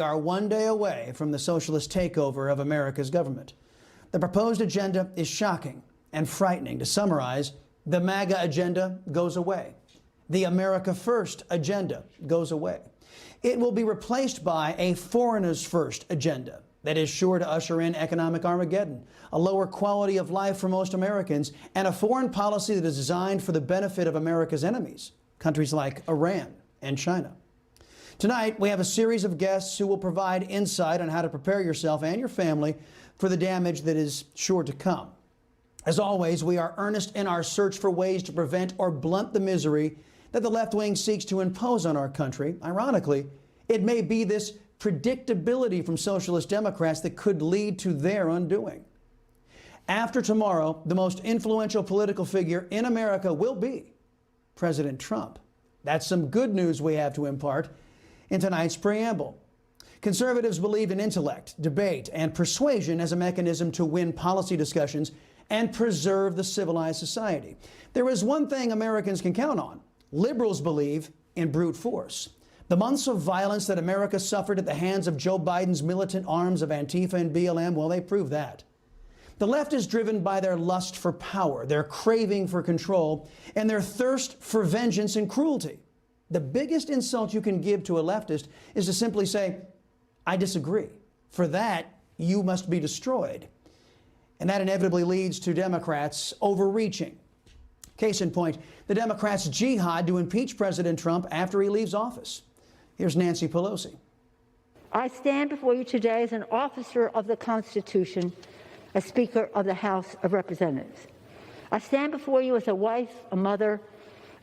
We are one day away from the socialist takeover of America's government. The proposed agenda is shocking and frightening. To summarize, the MAGA agenda goes away. The America First agenda goes away. It will be replaced by a foreigners first agenda that is sure to usher in economic Armageddon, a lower quality of life for most Americans, and a foreign policy that is designed for the benefit of America's enemies, countries like Iran and China. Tonight, we have a series of guests who will provide insight on how to prepare yourself and your family for the damage that is sure to come. As always, we are earnest in our search for ways to prevent or blunt the misery that the left wing seeks to impose on our country. Ironically, it may be this predictability from socialist Democrats that could lead to their undoing. After tomorrow, the most influential political figure in America will be President Trump. That's some good news we have to impart in tonight's preamble. Conservatives believe in intellect, debate, and persuasion as a mechanism to win policy discussions and preserve the civilized society. There is one thing Americans can count on. Liberals believe in brute force. The months of violence that America suffered at the hands of Joe Biden's militant arms of Antifa and BLM, well, they prove that. The left is driven by their lust for power, their craving for control, and their thirst for vengeance and cruelty. The biggest insult you can give to a leftist is to simply say, I disagree. For that, you must be destroyed. And that inevitably leads to Democrats overreaching. Case in point, the Democrats' jihad to impeach President Trump after he leaves office. Here's Nancy Pelosi. I stand before you today as an officer of the Constitution, a Speaker of the House of Representatives. I stand before you as a wife, a mother,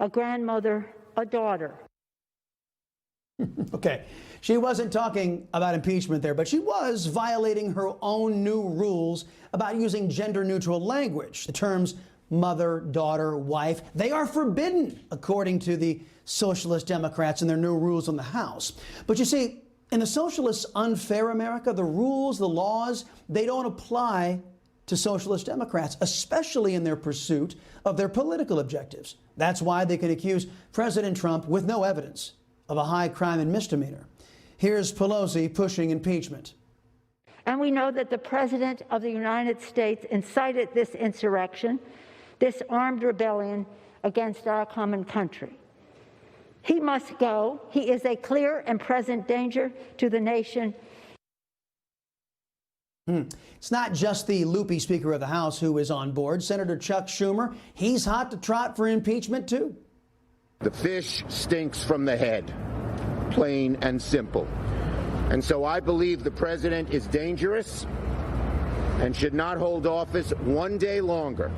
a grandmother, a daughter. Okay, she wasn't talking about impeachment there, but she was violating her own new rules about using gender-neutral language. The terms mother, daughter, wife, they are forbidden, according to the Socialist Democrats and their new rules in the House. But you see, in the socialists' unfair America, the rules, the laws, they don't apply to Socialist Democrats, especially in their pursuit of their political objectives. That's why they can accuse President Trump with no evidence of a high crime and misdemeanor. Here's Pelosi pushing impeachment. And we know that the President of the United States incited this insurrection, this armed rebellion against our common country. He must go. He is a clear and present danger to the nation. It's not just the loopy Speaker of the House who is on board. Senator Chuck Schumer, he's hot to trot for impeachment, too. The fish stinks from the head, plain and simple. And so I believe the president is dangerous and should not hold office one day longer.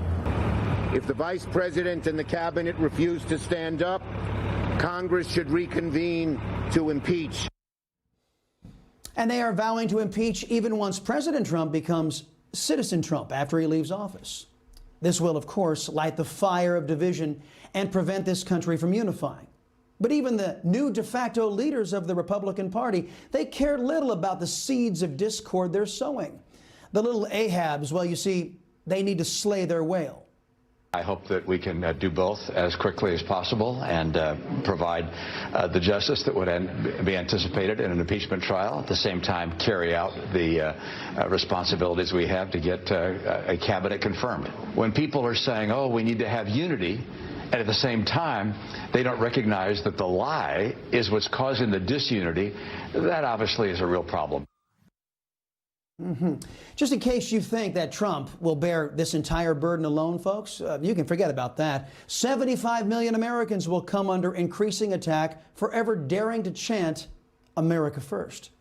If the vice president and the cabinet refuse to stand up, Congress should reconvene to impeach. And they are vowing to impeach even once President Trump becomes Citizen Trump after he leaves office. This will, of course, light the fire of division and prevent this country from unifying. But even the new de facto leaders of the Republican Party, they care little about the seeds of discord they're sowing. The little Ahabs, well, you see, they need to slay their whale. I hope that we can do both as quickly as possible and provide the justice that would be anticipated in an impeachment trial, at the same time carry out the responsibilities we have to get a cabinet confirmed. When people are saying, oh, we need to have unity, and at the same time, they don't recognize that the lie is what's causing the disunity, that obviously is a real problem. Just in case you think that Trump will bear this entire burden alone, folks, you can forget about that. 75 million Americans will come under increasing attack for ever daring to chant America First.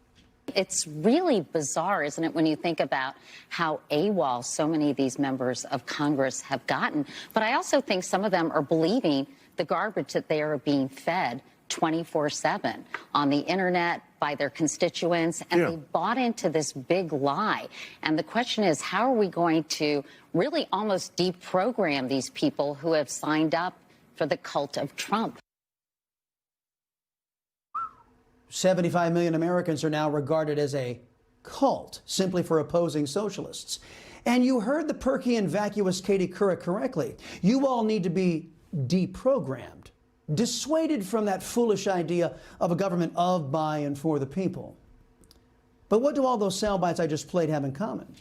It's really bizarre, isn't it, when you think about how AWOL so many of these members of Congress have gotten. But I also think some of them are believing the garbage that they are being fed 24/7 on the internet by their constituents, and they bought into this big lie. And the question is, how are we going to really almost deprogram these people who have signed up for the cult of Trump? 75 million Americans are now regarded as a cult simply for opposing socialists. And you heard the perky and vacuous Katie Couric correctly. You all need to be deprogrammed. dissuaded from that foolish idea of a government of, by, and for the people. But what do all those sound bites I just played have in common?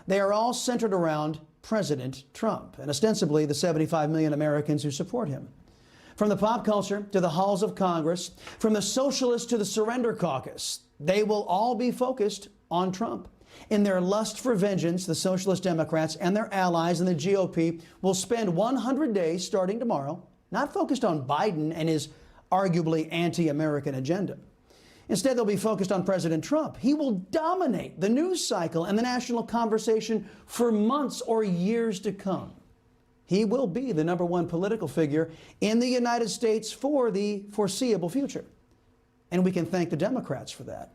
They are all centered around President Trump and ostensibly the 75 million Americans who support him. From the pop culture to the halls of Congress, from the Socialist to the Surrender Caucus, they will all be focused on Trump. In their lust for vengeance, the Socialist Democrats and their allies in the GOP will spend 100 days starting tomorrow, not focused on Biden and his arguably anti-American agenda. Instead, they'll be focused on President Trump. He will dominate the news cycle and the national conversation for months or years to come. He will be the #1 political figure in the United States for the foreseeable future. And we can thank the Democrats for that.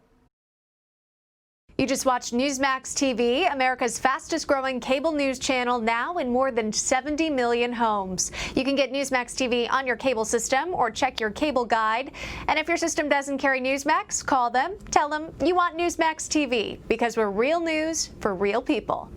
You just watched Newsmax TV, America's fastest growing cable news channel, now in more than 70 million homes. You can get Newsmax TV on your cable system or check your cable guide. And if your system doesn't carry Newsmax, call them, tell them you want Newsmax TV, because we're real news for real people.